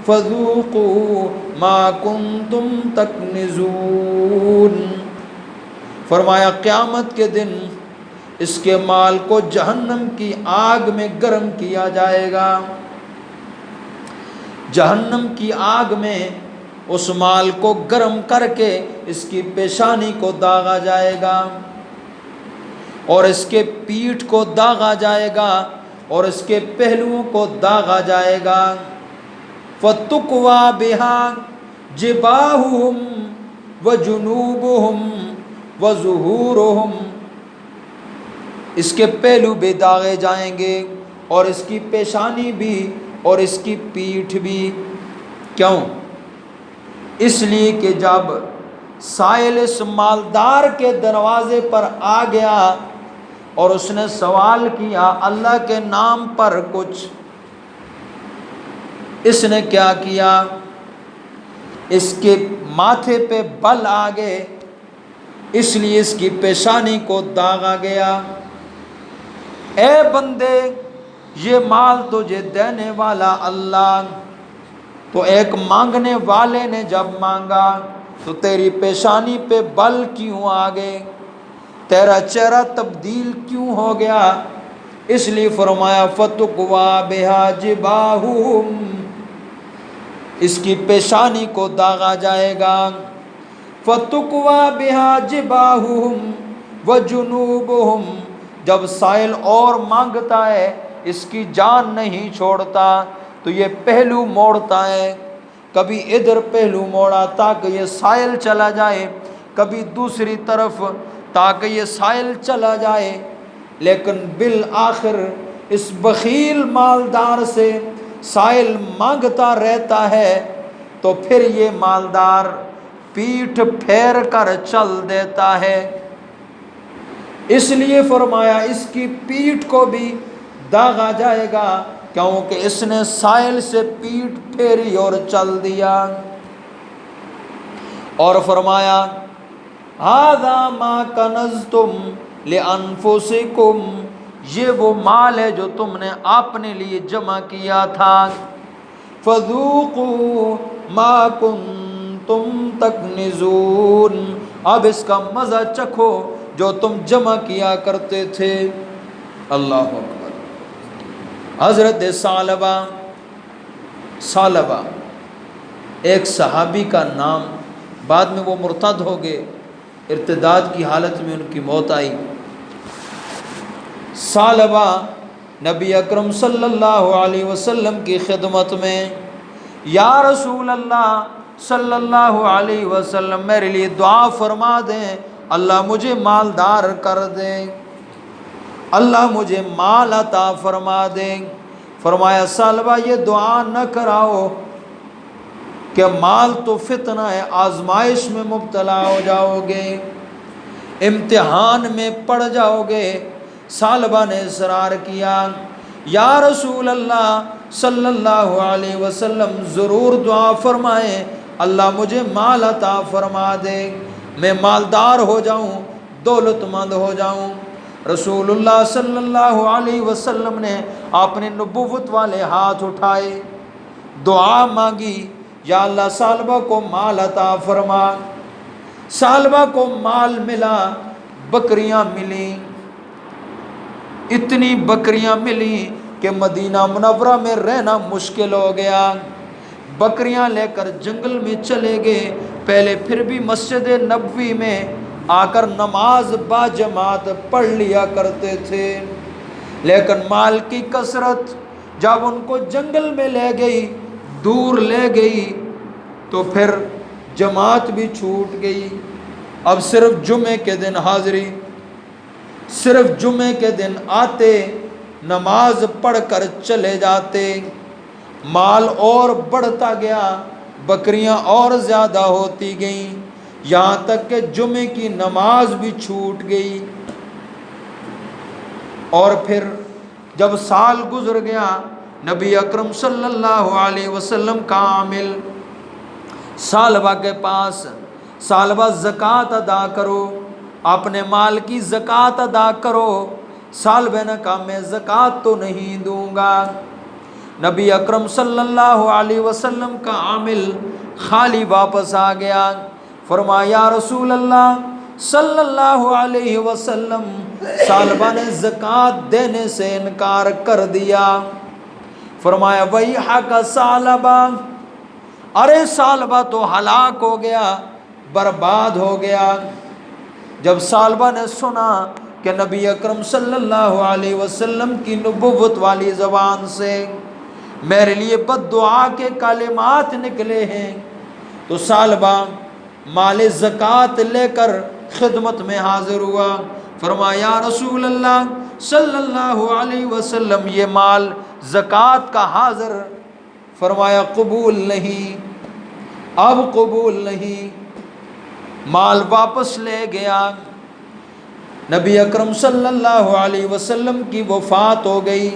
[SPEAKER 1] فذوقوا ما کنتم تکنزون۔ فرمایا قیامت کے دن اس کے مال کو جہنم کی آگ میں گرم کیا جائے گا، جہنم کی آگ میں اس مال کو گرم کر کے اس کی پیشانی کو داغا جائے گا اور اس کے پیٹھ کو داغا جائے گا اور اس کے پہلوؤں کو داغا جائے گا۔ فَتُقْوَى بِهَا جِبَاهُهُمْ وَجُنُوبُهُمْ وَظُهُورُهُمْ، اس کے پہلو بھی داغے جائیں گے اور اس کی پیشانی بھی اور اس کی پیٹھ بھی۔ کیوں؟ اس لیے کہ جب سائل اس مالدار کے دروازے پر آ گیا اور اس نے سوال کیا اللہ کے نام پر کچھ، اس نے کیا کیا، اس کے ماتھے پہ بل آ گئے، اس لیے اس کی پیشانی کو داغا گیا۔ اے بندے، یہ مال تجھے دینے والا اللہ، تو ایک مانگنے والے نے جب مانگا تو تیری پیشانی پہ بل کیوں آ گئے، تیرا چہرہ تبدیل کیوں ہو گیا؟ اس لیے فرمایا فَتُقْوَى بِهَا جِبَاهُهُمْ، اس کی پیشانی کو داغا جائے گا۔ فَتُقْوَى بِهَا جِبَاهُهُمْ وَجُنُوبُهُمْ، جب سائل اور مانگتا ہے اس کی جان نہیں چھوڑتا تو یہ پہلو موڑتا ہے، کبھی ادھر پہلو موڑا تاکہ یہ سائل چلا جائے، کبھی دوسری طرف تاکہ یہ سائل چلا جائے، لیکن بالآخر اس بخیل مالدار سے سائل مانگتا رہتا ہے تو پھر یہ مالدار پیٹھ پھیر کر چل دیتا ہے۔ اس لیے فرمایا اس کی پیٹھ کو بھی داغا جائے گا، کیونکہ اس نے سائل سے پیٹھ پھیری اور چل دیا۔ اور فرمایا ھذا ما کنزتم لانفسکم، یہ وہ مال ہے جو تم نے اپنے لیے جمع کیا تھا، فذوقوا ما کنتم تکنزون، اب اس کا مزہ چکھو جو تم جمع کیا کرتے تھے۔ اللہ اکبر۔ حضرت ثعلبہ ایک صحابی کا نام، بعد میں وہ مرتد ہو گئے، ارتداد کی حالت میں ان کی موت آئی۔ ثعلبہ نبی اکرم صلی اللہ علیہ وسلم کی خدمت میں یا رسول اللہ صلی اللہ علیہ وسلم میرے لیے دعا فرما دیں، اللہ مجھے مالدار کر دیں، اللہ مجھے مال عطا فرما دیں۔ فرمایا ثعلبہ یہ دعا نہ کراؤ کہ مال تو فتنہ ہے، آزمائش میں مبتلا ہو جاؤ گے، امتحان میں پڑ جاؤ گے۔ ثعلبہ نے اصرار کیا، یا رسول اللہ صلی اللہ علیہ وسلم ضرور دعا فرمائیں، اللہ مجھے مال عطا فرما دے، میں مالدار ہو جاؤں، دولت مند ہو جاؤں۔ رسول اللہ صلی اللہ علیہ وسلم نے اپنے نبوت والے ہاتھ اٹھائے، دعا مانگی، یا اللہ ثعلبہ کو مال عطا فرما۔ ثعلبہ کو مال ملا، بکریاں ملیں، اتنی بکریاں ملیں کہ مدینہ منورہ میں رہنا مشکل ہو گیا۔ بکریاں لے کر جنگل میں چلے گئے، پہلے پھر بھی مسجد نبوی میں آ کر نماز با جماعت پڑھ لیا کرتے تھے، لیکن مال کی کثرت جب ان کو جنگل میں لے گئی، دور لے گئی، تو پھر جماعت بھی چھوٹ گئی۔ اب صرف جمعے کے دن حاضری، صرف جمعے کے دن آتے، نماز پڑھ کر چلے جاتے، مال اور بڑھتا گیا، بکریاں اور زیادہ ہوتی گئیں، یہاں تک کہ جمعے کی نماز بھی چھوٹ گئی۔ اور پھر جب سال گزر گیا، نبی اکرم صلی اللہ علیہ وسلم کا عامل ثعلبہ کے پاس، ثعلبہ زکوٰۃ ادا کرو، اپنے مال کی زکوٰۃ ادا کرو۔ ثعلبہ نے کہا میں زکوٰۃ تو نہیں دوں گا۔ نبی اکرم صلی اللہ علیہ وسلم کا عامل خالی واپس آ گیا، فرمایا یا رسول اللہ صلی اللہ علیہ وسلم ثعلبہ نے زکوٰۃ دینے سے انکار کر دیا۔ فرمایا ویحک ثعلبہ، ارے ثعلبہ تو ہلاک ہو گیا، برباد ہو گیا۔ جب ثعلبہ نے سنا کہ نبی اکرم صلی اللہ علیہ وسلم کی نبوت والی زبان سے میرے لیے بد دعا کے کلمات نکلے ہیں، تو ثعلبہ مال زکوٰۃ لے کر خدمت میں حاضر ہوا۔ فرمایا یا رسول اللہ صلی اللہ علیہ وسلم یہ مال زکوٰۃ کا حاضر۔ فرمایا قبول نہیں، اب قبول نہیں۔ مال واپس لے گیا۔ نبی اکرم صلی اللہ علیہ وسلم کی وفات ہو گئی۔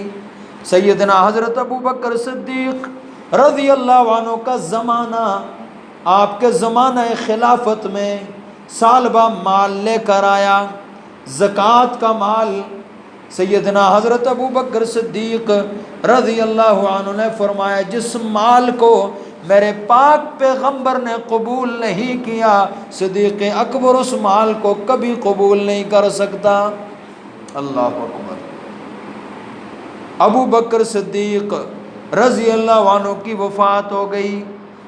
[SPEAKER 1] سیدنا حضرت ابوبکر صدیق رضی اللہ عنہ کا زمانہ، آپ کے زمانہ خلافت میں ثعلبہ مال لے کر آیا، زکوٰۃ کا مال۔ سیدنا حضرت ابوبکر صدیق رضی اللہ عنہ نے فرمایا جس مال کو میرے پاک پیغمبر نے قبول نہیں کیا، صدیق اکبر اس مال کو کبھی قبول نہیں کر سکتا۔ اللہ اکبر۔ ابو بکر صدیق رضی اللہ عنہ کی وفات ہو گئی۔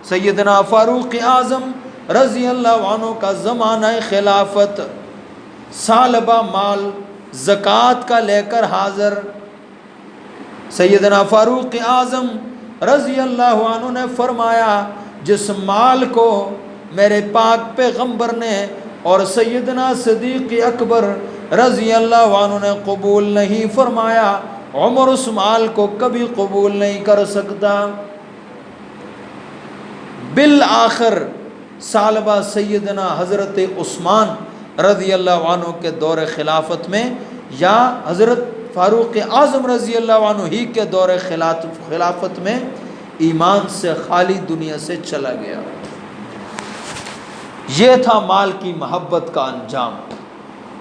[SPEAKER 1] سیدنا فاروق اعظم رضی اللہ عنہ کا زمانہ خلافت، ثعلبہ مال زکوٰۃ کا لے کر حاضر۔ سیدنا فاروق اعظم رضی اللہ عنہ نے فرمایا جس مال کو میرے پاک پیغمبر نے اور سیدنا صدیق اکبر رضی اللہ عنہ نے قبول نہیں فرمایا، عمر اس مال کو کبھی قبول نہیں کر سکتا۔ بالآخر ثعلبہ سیدنا حضرت عثمان رضی اللہ عنہ کے دور خلافت میں یا حضرت فاروق اعظم رضی اللہ عنہ ہی کے دور خلافت میں ایمان سے خالی دنیا سے چلا گیا۔ یہ تھا مال کی محبت کا انجام۔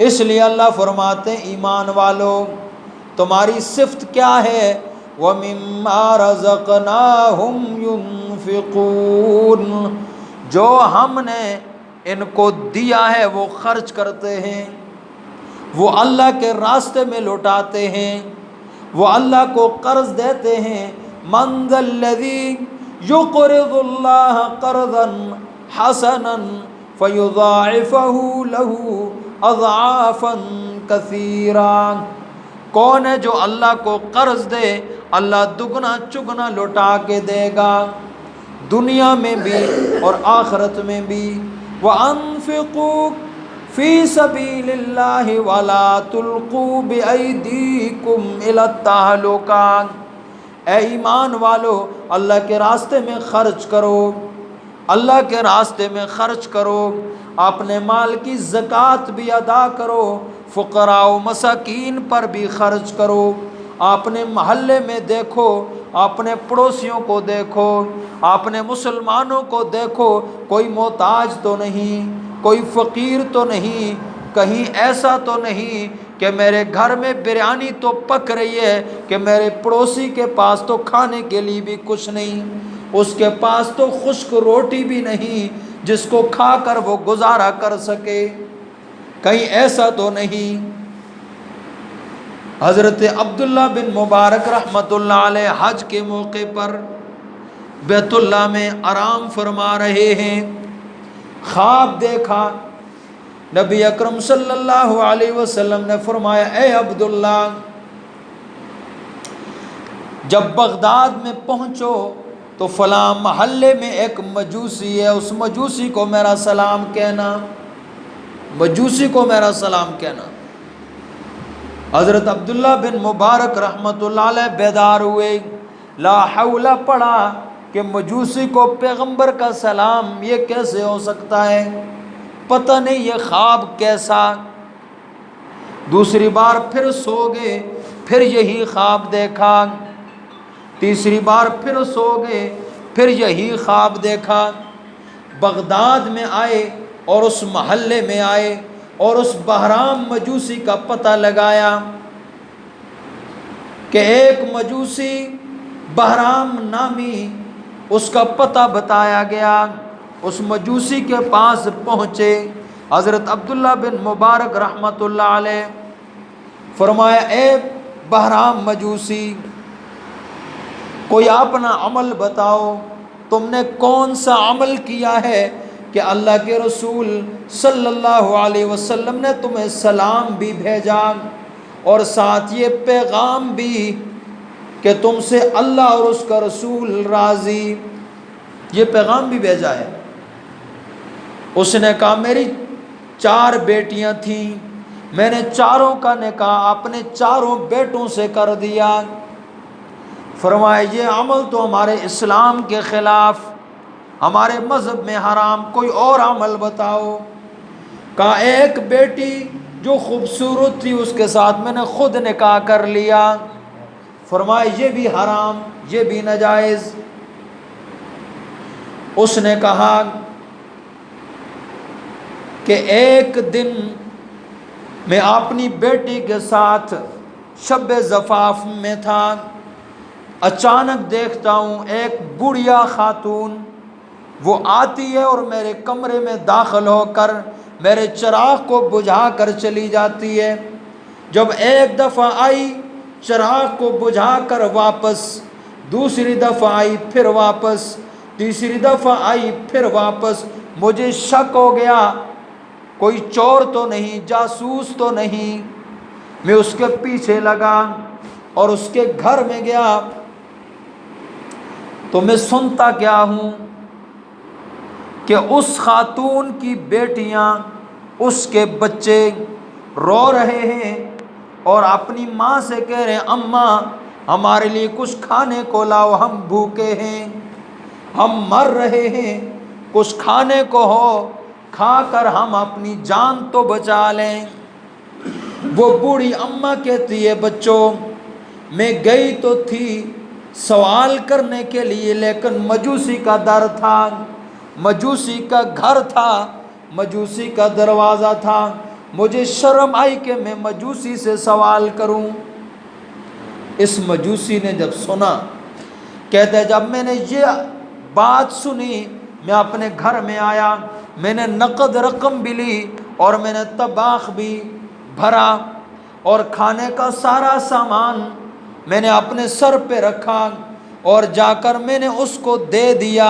[SPEAKER 1] اس لیے اللہ فرماتے ہیں ایمان والو تمہاری صفت کیا ہے؟ وَمِمَّا رَزَقْنَاهُمْ يُنْفِقُونَ، جو ہم نے ان کو دیا ہے وہ خرچ کرتے ہیں، وہ اللہ کے راستے میں لوٹاتے ہیں، وہ اللہ کو قرض دیتے ہیں۔ مَنْ ذَا الَّذِي يُقْرِضُ اللَّهَ قَرْضًا حَسَنًا فَيُضَاعِفَهُ لَهُ أَضْعَافًا كَثِيرًا، کون ہے جو اللہ کو قرض دے اللہ دگنا چگنا لوٹا کے دے گا۔
[SPEAKER 2] دنیا میں بھی اور آخرت میں بھی۔ وَأَنفِقُوا فِي سَبِيلِ اللَّهِ وَلَا تُلْقُوا بِأَيْدِيكُمْ إِلَى التَّهْلُكَةِ، اے ایمان والو اللہ کے راستے میں خرچ کرو، اللہ کے راستے میں خرچ کرو، اپنے مال کی زکوٰۃ بھی ادا کرو، فقراء و مساکین پر بھی خرچ کرو، اپنے محلے میں دیکھو، اپنے پڑوسیوں کو دیکھو، اپنے مسلمانوں کو دیکھو، کوئی محتاج تو نہیں، کوئی فقیر تو نہیں، کہیں ایسا تو نہیں کہ میرے گھر میں بریانی تو پک رہی ہے کہ میرے پڑوسی کے پاس تو کھانے کے لیے بھی کچھ نہیں، اس کے پاس تو خشک روٹی بھی نہیں جس کو کھا کر وہ گزارا کر سکے، کہیں ایسا تو نہیں۔ حضرت عبداللہ بن مبارک رحمۃ اللہ علیہ حج کے موقع پر بیت اللہ میں آرام فرما رہے ہیں، خواب دیکھا، نبی اکرم صلی اللہ علیہ وسلم نے فرمایا اے عبداللہ جب بغداد میں پہنچو تو فلاں محلے میں ایک مجوسی ہے، اس مجوسی کو میرا سلام کہنا، مجوسی کو میرا سلام کہنا۔ حضرت عبداللہ بن مبارک رحمۃ اللہ علیہ بیدار ہوئے، لا حول پڑھا کہ مجوسی کو پیغمبر کا سلام یہ کیسے ہو سکتا ہے، پتہ نہیں یہ خواب کیسا۔ دوسری بار پھر سو گئے، پھر یہی خواب دیکھا، تیسری بار پھر سو گئے، پھر یہی خواب دیکھا۔ بغداد میں آئے اور اس محلے میں آئے اور اس بہرام مجوسی کا پتہ لگایا کہ ایک مجوسی بہرام نامی، اس کا پتہ بتایا گیا، اس مجوسی کے پاس پہنچے۔ حضرت عبداللہ بن مبارک رحمۃ اللہ علیہ فرمایا اے بہرام مجوسی کوئی اپنا عمل بتاؤ، تم نے کون سا عمل کیا ہے کہ اللہ کے رسول صلی اللہ علیہ وسلم نے تمہیں سلام بھی بھیجا اور ساتھ یہ پیغام بھی کہ تم سے اللہ اور اس کا رسول راضی، یہ پیغام بھی بھیجا ہے۔ اس نے کہا میری 4 بیٹیاں تھیں، میں نے چاروں کا نکاح اپنے چاروں بیٹوں سے کر دیا۔ فرمایا یہ عمل تو ہمارے اسلام کے خلاف، ہمارے مذہب میں حرام، کوئی اور عمل بتاؤ۔ کہا ایک بیٹی جو خوبصورت تھی اس کے ساتھ میں نے خود نکاح کر لیا۔ فرمایا یہ بھی حرام، یہ بھی ناجائز۔ اس نے کہا کہ ایک دن میں اپنی بیٹی کے ساتھ شب زفاف میں تھا، اچانک دیکھتا ہوں ایک بوڑھیا خاتون وہ آتی ہے اور میرے کمرے میں داخل ہو کر میرے چراغ کو بجھا کر چلی جاتی ہے۔ جب ایک دفعہ آئی چراغ کو بجھا کر واپس، دوسری دفعہ آئی پھر واپس، تیسری دفعہ آئی پھر واپس، مجھے شک ہو گیا کوئی چور تو نہیں، جاسوس تو نہیں۔ میں اس کے پیچھے لگا اور اس کے گھر میں گیا تو میں سنتا کیا ہوں کہ اس خاتون کی بیٹیاں، اس کے بچے رو رہے ہیں اور اپنی ماں سے کہہ رہے ہیں اماں ہمارے لیے کچھ کھانے کو لاؤ، ہم بھوکے ہیں، ہم مر رہے ہیں، کچھ کھانے کو ہو، کھا کر ہم اپنی جان تو بچا لیں۔ وہ بوڑھی اماں کہتی ہے بچوں میں گئی تو تھی سوال کرنے کے لیے، لیکن مجوسی کا در تھا، مجوسی کا گھر تھا، مجوسی کا دروازہ تھا، مجھے شرم آئی کہ میں مجوسی سے سوال کروں۔ اس مجوسی نے جب سنا، کہتے ہیں جب میں نے یہ بات سنی میں اپنے گھر میں آیا، میں نے نقد رقم بھی لی اور میں نے طباخ بھی بھرا اور کھانے کا سارا سامان میں نے اپنے سر پہ رکھا اور جا کر میں نے اس کو دے دیا۔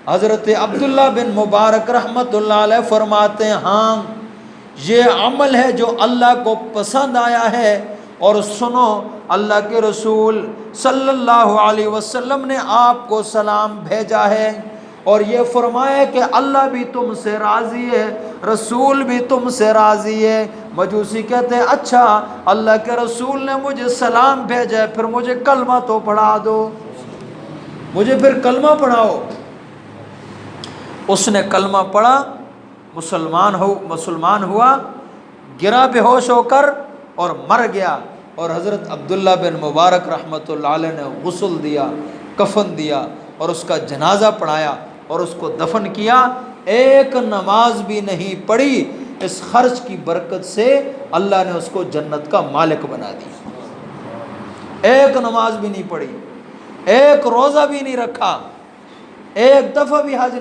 [SPEAKER 2] حضرت عبداللہ بن مبارک رحمۃ اللہ علیہ فرماتے ہیں ہاں یہ عمل ہے جو اللہ کو پسند آیا ہے اور سنو اللہ کے رسول صلی اللہ علیہ وسلم نے آپ کو سلام بھیجا ہے اور یہ فرمایا کہ اللہ بھی تم سے راضی ہے، رسول بھی تم سے راضی ہے۔ مجوسی کہتے ہیں اچھا اللہ کے رسول نے مجھے سلام بھیجا ہے، پھر مجھے کلمہ تو پڑھا دو، مجھے پھر کلمہ پڑھاؤ۔ اس نے کلمہ پڑھا، مسلمان ہوا، گرا بے ہوش ہو کر اور مر گیا، اور حضرت عبداللہ بن مبارک رحمۃ اللہ علیہ نے غسل دیا، کفن دیا اور اس کا جنازہ پڑھایا اور اس کو دفن کیا۔ ایک نماز بھی نہیں پڑھی، اس خرچ کی برکت سے اللہ نے اس کو جنت کا مالک بنا دیا۔ ایک نماز بھی نہیں پڑھی، ایک روزہ بھی نہیں رکھا، ایک دفعہ بھی حج